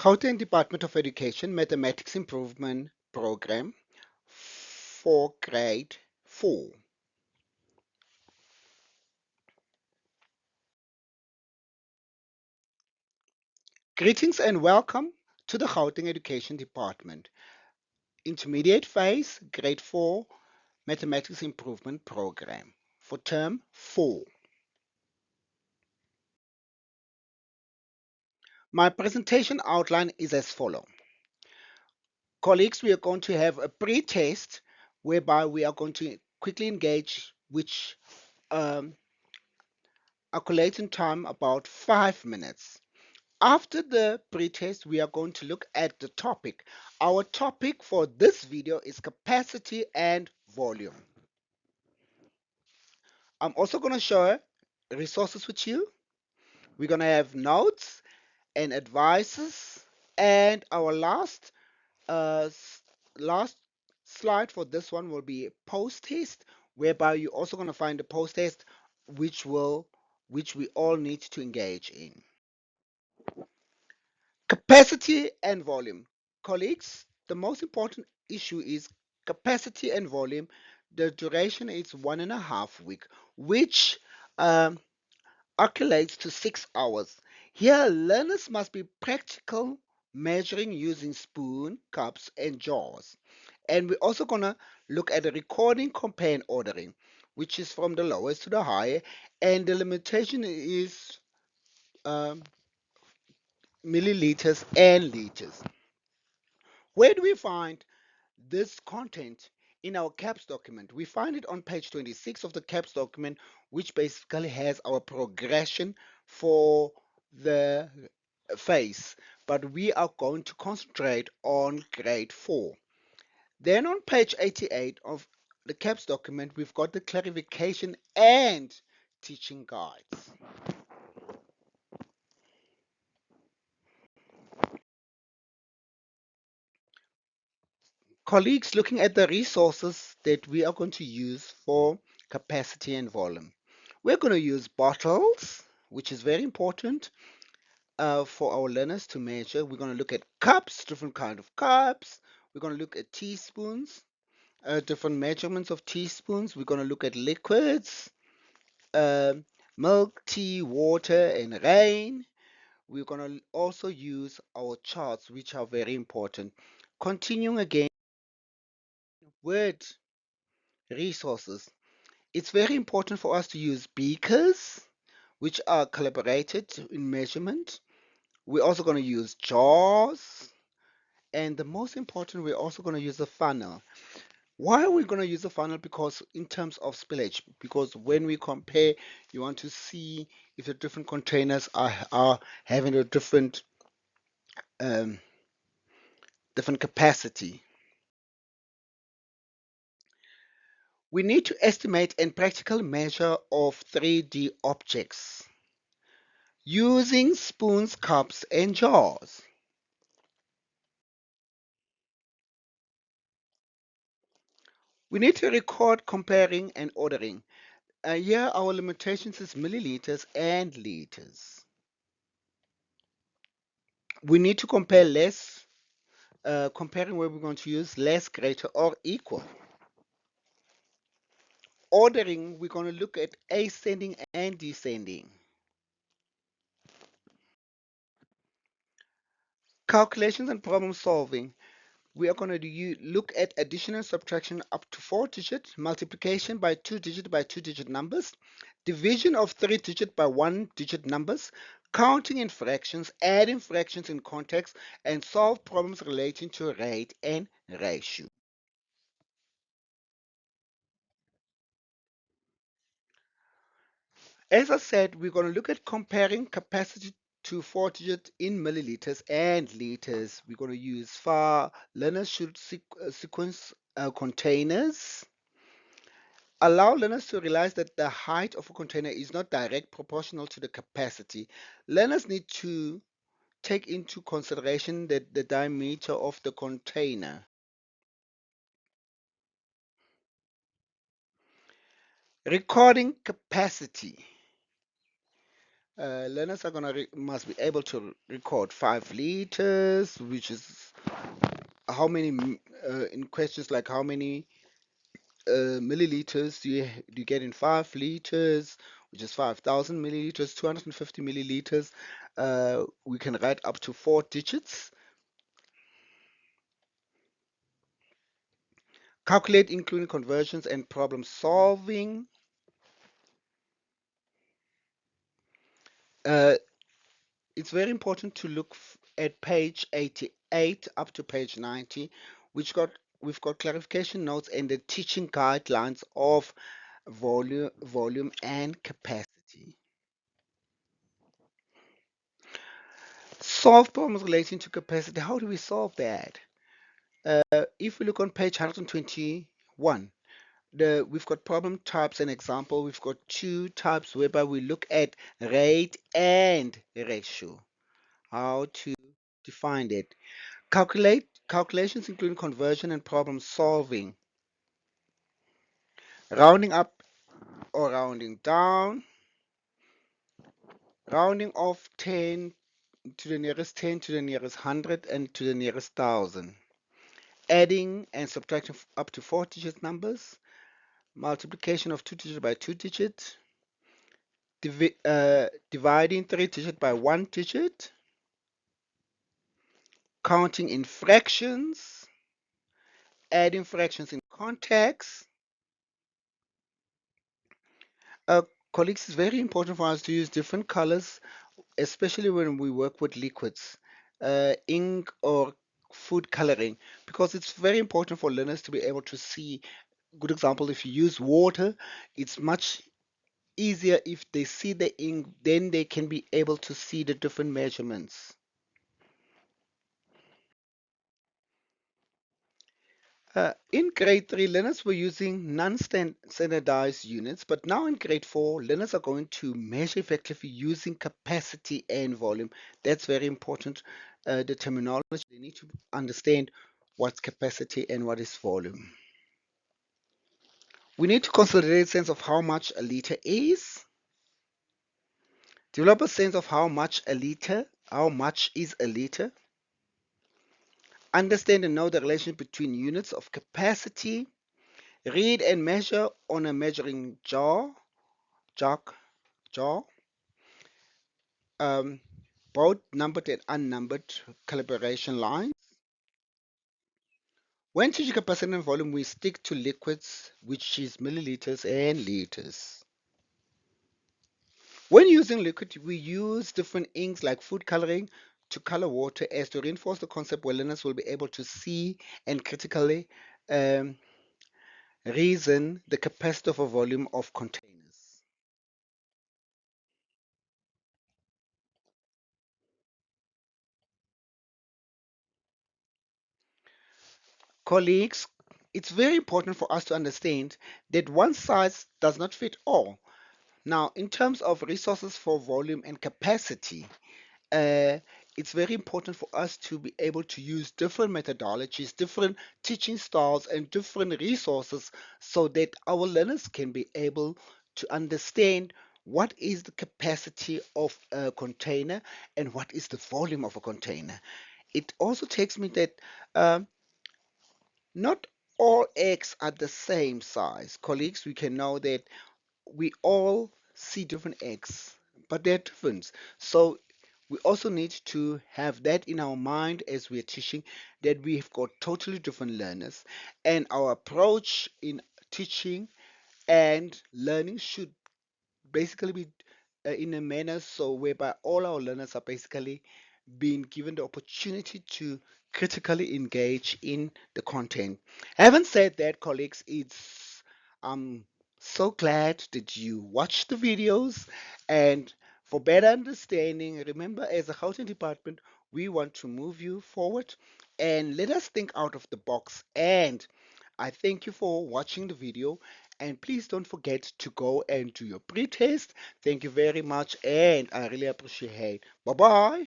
Gauteng Department of Education Mathematics Improvement Program for Grade 4. Greetings and welcome to the Gauteng Education Department Intermediate Phase Grade 4 Mathematics Improvement Program for Term 4. My presentation outline is as follows. Colleagues, we are going to have a pre-test whereby we are going to quickly engage, which calculate in time about 5 minutes. After the pre-test, we are going to look at the topic. Our topic for this video is capacity and volume. I'm also going to share resources with you. We're going to have notes and advices. And our uh, last slide for this one will be a post-test, whereby you're also going to find a post-test which we all need to engage in. Capacity and volume. Colleagues, the most important issue is capacity and volume. The duration is 1.5 weeks, which calculates to 6 hours. Here, learners must be practical, measuring using spoon, cups, and jars. And we're also going to look at the recording, compare, and ordering, which is from the lowest to the higher. And the limitation is um, milliliters and liters. Where do we find this content in our CAPS document? We find it on page 26 of the CAPS document, which basically has our progression for the phase, but we are going to concentrate on grade 4. Then on page 88 of the CAPS document, we've got the clarification and teaching guides. Colleagues, looking at the resources that we are going to use for capacity and volume. We're going to use bottles, which is very important for our learners to measure. We're going to look at cups, different kind of cups. We're going to look at teaspoons, different measurements of teaspoons. We're going to look at liquids, um, milk, tea, water, and rain. We're going to also use our charts, which are very important. Continuing again with resources. It's very important for us to use beakers, which are calibrated in measurement. We're also going to use jars. And the most important, we're also going to use a funnel. Why are we going to use a funnel? Because in terms of spillage, because when we compare, you want to see if the different containers are having a um, different capacity. We need to estimate and practical measure of 3D objects using spoons, cups, and jars. We need to record comparing and ordering. Here our limitations is milliliters and liters. We need to compare less, comparing where we're going to use less, greater, or equal. Ordering, we're going to look at ascending and descending. Calculations and problem solving. We are going to look at addition and subtraction up to 4-digit, multiplication by 2-digit by 2-digit numbers, division of 3-digit by 1-digit numbers, counting in fractions, adding fractions in context, and solve problems relating to rate and ratio. As I said, we're going to look at comparing capacity to 4-digit in milliliters and liters. We're going to use for learners should sequence containers. Allow learners to realize that the height of a container is not direct proportional to the capacity. Learners need to take into consideration the diameter of the container. Recording capacity. Learners are must be able to record 5 liters, which is how many in questions like how many milliliters do you get in 5 liters, which is 5,000 milliliters, 250 milliliters. We can write up to 4 digits. Calculate including conversions and problem solving. Uh, it's very important to look at page 88 up to page 90, which got we've got clarification notes and the teaching guidelines of volume and capacity. Solve problems relating to capacity. How do we solve that? If we look on page 121, we've got problem types and example. We've got 2 types whereby we look at rate and ratio. How to define it. Calculations including conversion and problem solving. Rounding up or rounding down. Rounding off 10 to the nearest 10 to the nearest 100 and to the nearest 1,000. Adding and subtracting up to 4 digit numbers. Multiplication of 2 digit by 2 digit. Dividing 3 digit by 1 digit. Counting in fractions. Adding fractions in context. Uh, Colleagues, it's very important for us to use different colors, especially when we work with liquids, ink or food coloring, because it's very important for learners to be able to see. Good example, if you use water, it's much easier if they see the ink, then they can be able to see the different measurements. In grade 3, learners were using non-standardized units, but now in grade 4, learners are going to measure effectively using capacity and volume. That's very important. The terminology, they need to understand what's capacity and what is volume. We need to consolidate a sense of how much a liter is, develop a sense of how much is a liter, understand and know the relationship between units of capacity, read and measure on a measuring jog, jaw, um, both numbered and unnumbered calibration lines. When teaching capacity and volume, we stick to liquids, which is milliliters and liters. When using liquid, we use different inks like food coloring to color water as to reinforce the concept where learners will be able to see and critically um, reason the capacity of a volume of containers. Colleagues, it's very important for us to understand that one size does not fit all. Now, in terms of resources for volume and capacity, uh, it's very important for us to be able to use different methodologies, different teaching styles, and different resources so that our learners can be able to understand what is the capacity of a container and what is the volume of a container. It also takes me that um, not all eggs are the same size. Colleagues, we can know that we all see different eggs, but they're different. So we also need to have that in our mind as we're teaching, that we've got totally different learners, and our approach in teaching and learning should basically be in a manner so whereby all our learners are basically being given the opportunity to critically engage in the content. Having said that, colleagues, it's I'm so glad that you watched the videos, and for better understanding, remember as a housing department, we want to move you forward and let us think out of the box. And I thank you for watching the video, and please don't forget to go and do your pre-test. Thank you very much, and I really appreciate it. Bye bye.